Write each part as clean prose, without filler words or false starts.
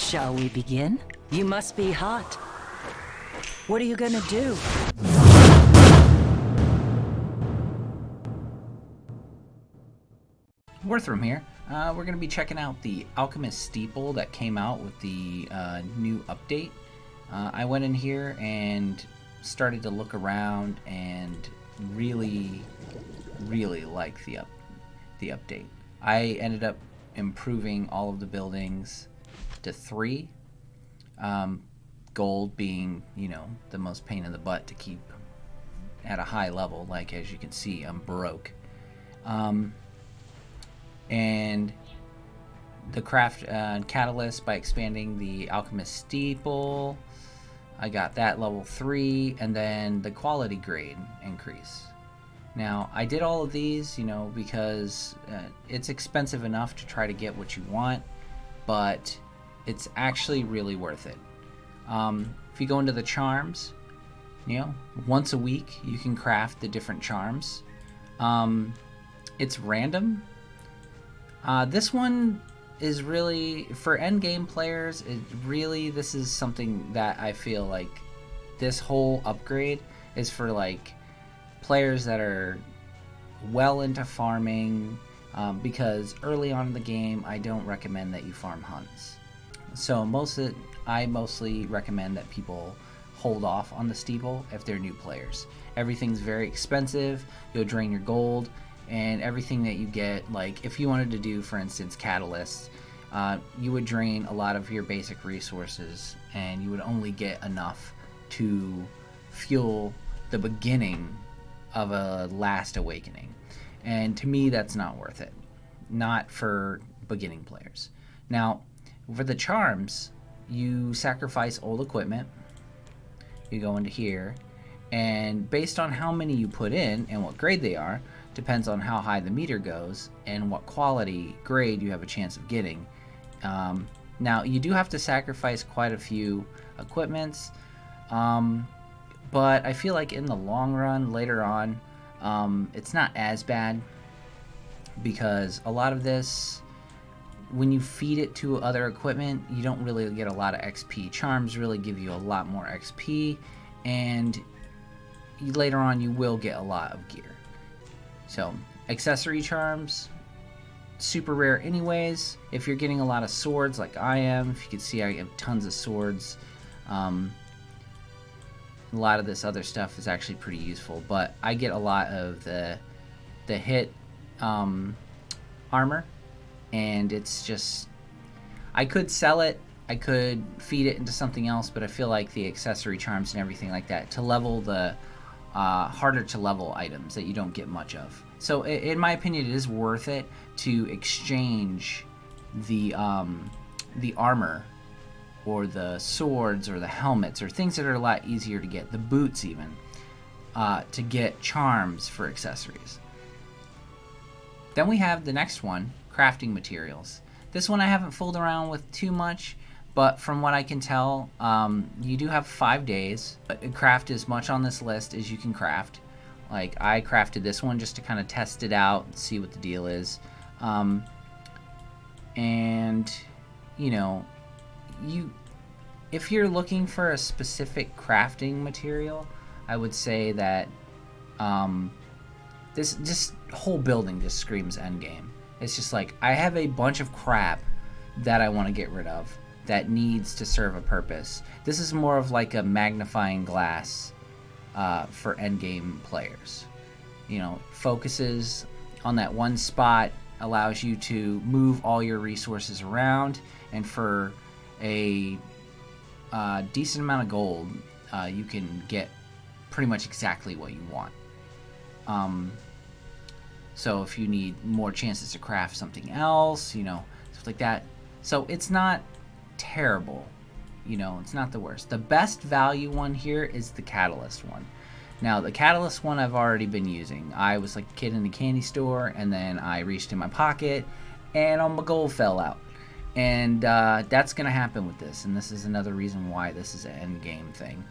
Shall we begin? You must be hot. What are you gonna do? Wyrthrom here. We're going to be checking out the Alchemist Steeple that came out with the new update. I went in here and started to look around and really like the update. I ended up improving all of the buildings to 3. Gold being, the most pain in the butt to keep at a high level. Like, as you can see, I'm broke. And the craft catalyst by expanding the Alchemist Steeple, I got that level 3, and then the quality grade increase. Now, I did all of these, because it's expensive enough to try to get what you want, but it's actually really worth it. If you go into the charms, once a week you can craft the different charms. It's random. This one is really, for endgame players, this is something that I feel like this whole upgrade is for, like, players that are well into farming, because early on in the game, I don't recommend that you farm hunts. So I mostly recommend that people hold off on the Steeple if they're new players. Everything's very expensive, you'll drain your gold, and everything that you get, like if you wanted to do, for instance, catalysts, you would drain a lot of your basic resources, and you would only get enough to fuel the beginning of a last awakening. And to me, that's not worth it. Not for beginning players. Now, for the charms, you sacrifice old equipment. You go into here, and based on how many you put in and what grade they are, depends on how high the meter goes and what quality grade you have a chance of getting. Now, you do have to sacrifice quite a few equipments, but I feel like in the long run, later on, it's not as bad, because a lot of this, when you feed it to other equipment, you don't really get a lot of XP. Charms really give you a lot more XP, and later on you will get a lot of gear. So, accessory charms, super rare anyways. If you're getting a lot of swords like I am, if you can see I have tons of swords, a lot of this other stuff is actually pretty useful, but I get a lot of the hit armor, and it's just, I could sell it, I could feed it into something else, but I feel like the accessory charms and everything like that, to level the harder to level items that you don't get much of. So in my opinion, it is worth it to exchange the armor or the swords or the helmets or things that are a lot easier to get, the boots even, to get charms for accessories. Then we have the next one, crafting materials. This one I haven't fooled around with too much, but from what I can tell, you do have 5 days. Craft as much on this list as you can craft. Like, I crafted this one just to kind of test it out and see what the deal is. And, if you're looking for a specific crafting material, I would say that this whole building just screams endgame. It's just like, I have a bunch of crap that I want to get rid of that needs to serve a purpose. This is more of like a magnifying glass for endgame players. Focuses on that one spot, allows you to move all your resources around, and for a decent amount of gold, you can get pretty much exactly what you want. So if you need more chances to craft something else, stuff like that. So it's not terrible, it's not the worst. The best value one here is the catalyst one. Now, the catalyst one I've already been using. I was like a kid in the candy store, and then I reached in my pocket, and all my gold fell out. And that's going to happen with this, and this is another reason why this is an end game thing.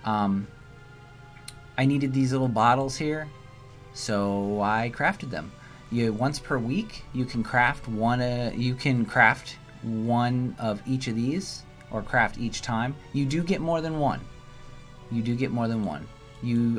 I needed these little bottles here, so I crafted them. Once per week, you can craft one of each of these, or craft each time, you do get more than one. You do get more than one.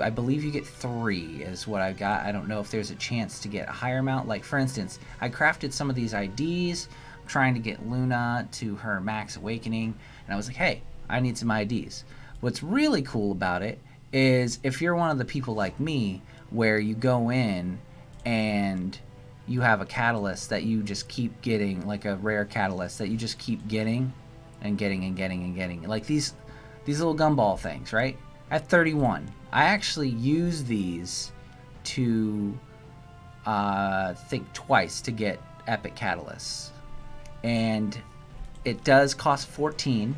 I believe you get 3 is what I got. I don't know if there's a chance to get a higher amount. Like, for instance, I crafted some of these IDs, trying to get Luna to her max awakening, and I was like, hey, I need some IDs. What's really cool about it is if you're one of the people like me, where you go in and you have a catalyst that you just keep getting, like a rare catalyst that you just keep getting and getting and getting and getting, like these little gumball things, right? At 31, I actually use these to think twice to get epic catalysts, and it does cost 14.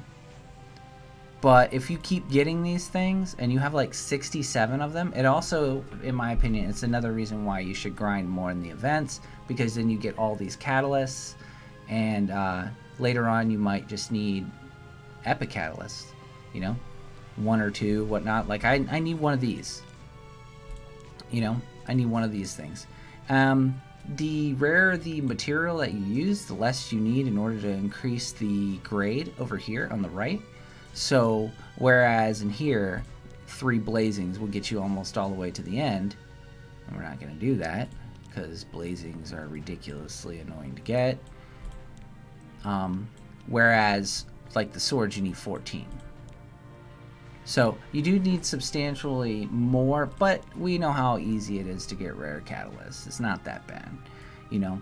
But if you keep getting these things and you have like 67 of them, it also, in my opinion, it's another reason why you should grind more in the events, because then you get all these catalysts, and later on you might just need epic catalysts, you know, 1 or 2, whatnot. Like I need one of these, you know, I need one of these things. The rarer the material that you use, the less you need in order to increase the grade over here on the right. So whereas in here 3 blazings will get you almost all the way to the end, and we're not going to do that because blazings are ridiculously annoying to get, whereas like the swords you need 14. So you do need substantially more, but we know how easy it is to get rare catalysts. It's not that bad, you know.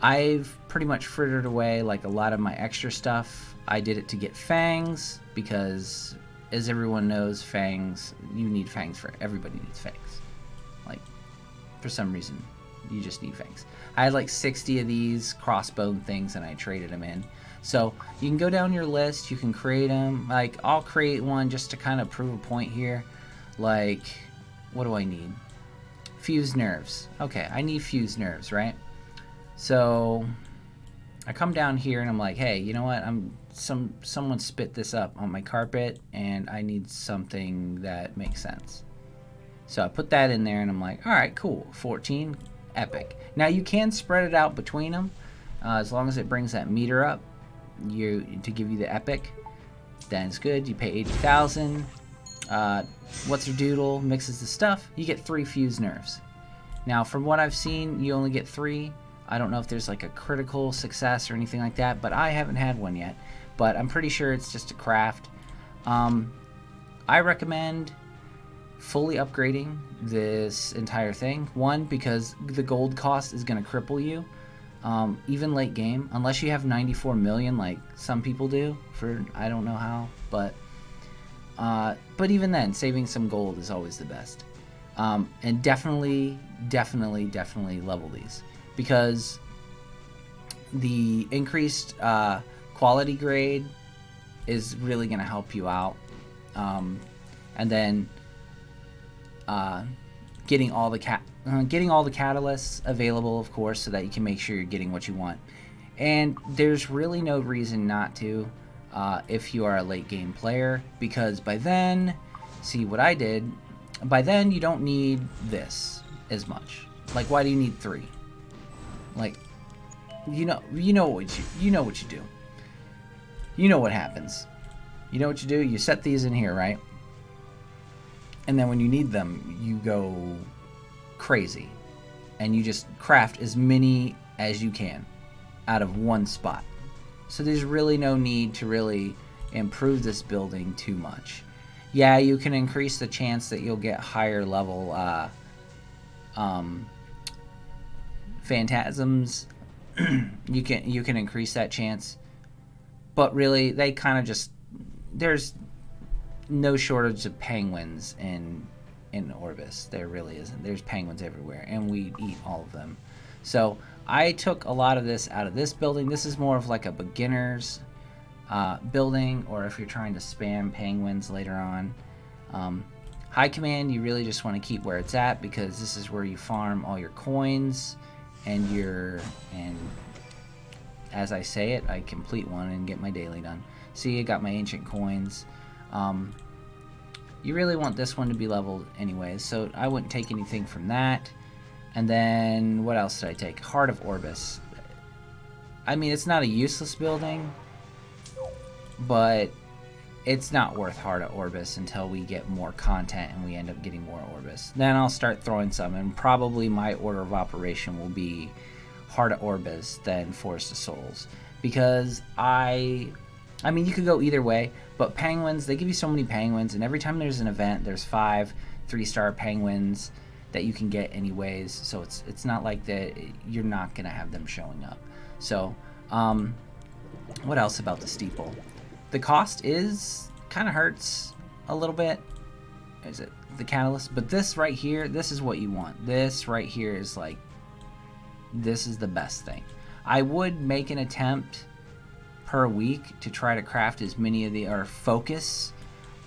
I've pretty much frittered away like a lot of my extra stuff. I did it to get fangs because, as everyone knows, fangs, you need fangs for everybody needs fangs. Like, for some reason, you just need fangs. I had like 60 of these crossbone things and I traded them in. So you can go down your list, you can create them. Like, I'll create one just to kind of prove a point here. Like, what do I need? Fused nerves. Okay, I need fused nerves, right? So I come down here and I'm like, hey, you know what? Someone spit this up on my carpet and I need something that makes sense. So I put that in there and I'm like, all right, cool. 14, epic. Now you can spread it out between them as long as it brings that meter up to give you the epic. Then it's good. You pay 80,000. What's your doodle? Mixes the stuff. You get 3 fused nerves. Now, from what I've seen, you only get 3. I don't know if there's like a critical success or anything like that, but I haven't had one yet. But I'm pretty sure it's just a craft. I recommend fully upgrading this entire thing. 1, because the gold cost is going to cripple you. Even late game, unless you have 94 million like some people do, for I don't know how, but even then, saving some gold is always the best. And definitely level these, because the increased quality grade is really going to help you out. And then getting all the catalysts available, of course, so that you can make sure you're getting what you want. And there's really no reason not to if you are a late game player, because by then, see what I did, by then you don't need this as much. Like, why do you need 3? Like, you know what you do. You know what happens. You know what you do? You set these in here, right? And then when you need them, you go crazy. And you just craft as many as you can out of one spot. So there's really no need to really improve this building too much. Yeah, you can increase the chance that you'll get higher level phantasms. you can increase that chance. But really, they kind of just, there's no shortage of penguins in Orbis. There really isn't. There's penguins everywhere, and we eat all of them. So I took a lot of this out of this building. This is more of like a beginner's building, or if you're trying to spam penguins later on. High command, you really just want to keep where it's at, because this is where you farm all your coins and as I say it, I complete one and get my daily done. See, I got my ancient coins. You really want this one to be leveled anyways, so I wouldn't take anything from that. And then what else did I take? Heart of Orbis. I mean, it's not a useless building, but it's not worth Heart of Orbis until we get more content and we end up getting more Orbis. Then I'll start throwing some, and probably my order of operation will be Heart of Orbis, then Forest of Souls. Because I mean, you could go either way, but penguins, they give you so many penguins, and every time there's an event, there's 5 3-star penguins that you can get anyways, so it's not like that you're not going to have them showing up. So, what else about the Steeple? The cost is kind of hurts a little bit. Is it the catalyst? But this right here, this is what you want. This right here is like, this is the best thing. I would make an attempt per week to try to craft as many of the, or focus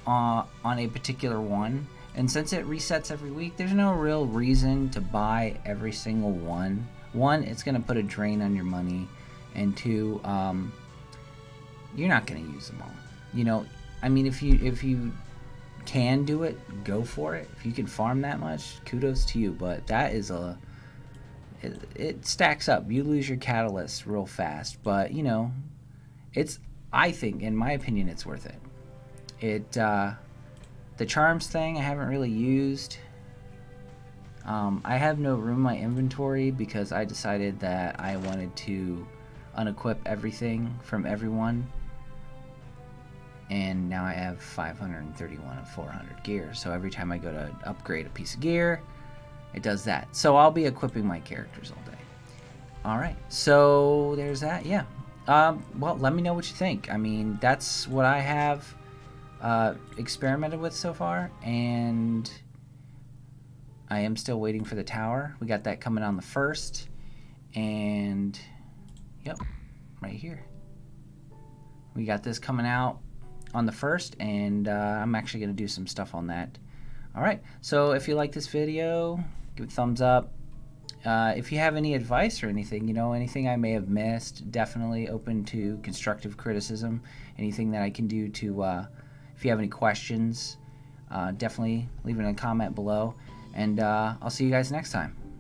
on a particular one. And since it resets every week, there's no real reason to buy every single one. One, it's going to put a drain on your money, and 2, you're not going to use them all. You know, I mean, if you can do it, go for it. If you can farm that much, kudos to you. But that is it stacks up. You lose your catalyst real fast, but you know, I think, in my opinion, it's worth it. The charms thing I haven't really used. I have no room in my inventory because I decided that I wanted to unequip everything from everyone, and now I have 531 of 400 gear, so every time I go to upgrade a piece of gear, it does that. So I'll be equipping my characters all day. Alright, so there's that. Yeah, well, let me know what you think. I mean, that's what I have experimented with so far, and I am still waiting for the tower. We got that coming on the 1st, and yep, right here. We got this coming out on the 1st, and I'm actually going to do some stuff on that. Alright, so if you like this video, give it a thumbs up. If you have any advice or anything, you know, anything I may have missed, definitely open to constructive criticism. Anything that I can do to, if you have any questions, definitely leave it in a comment below. And I'll see you guys next time.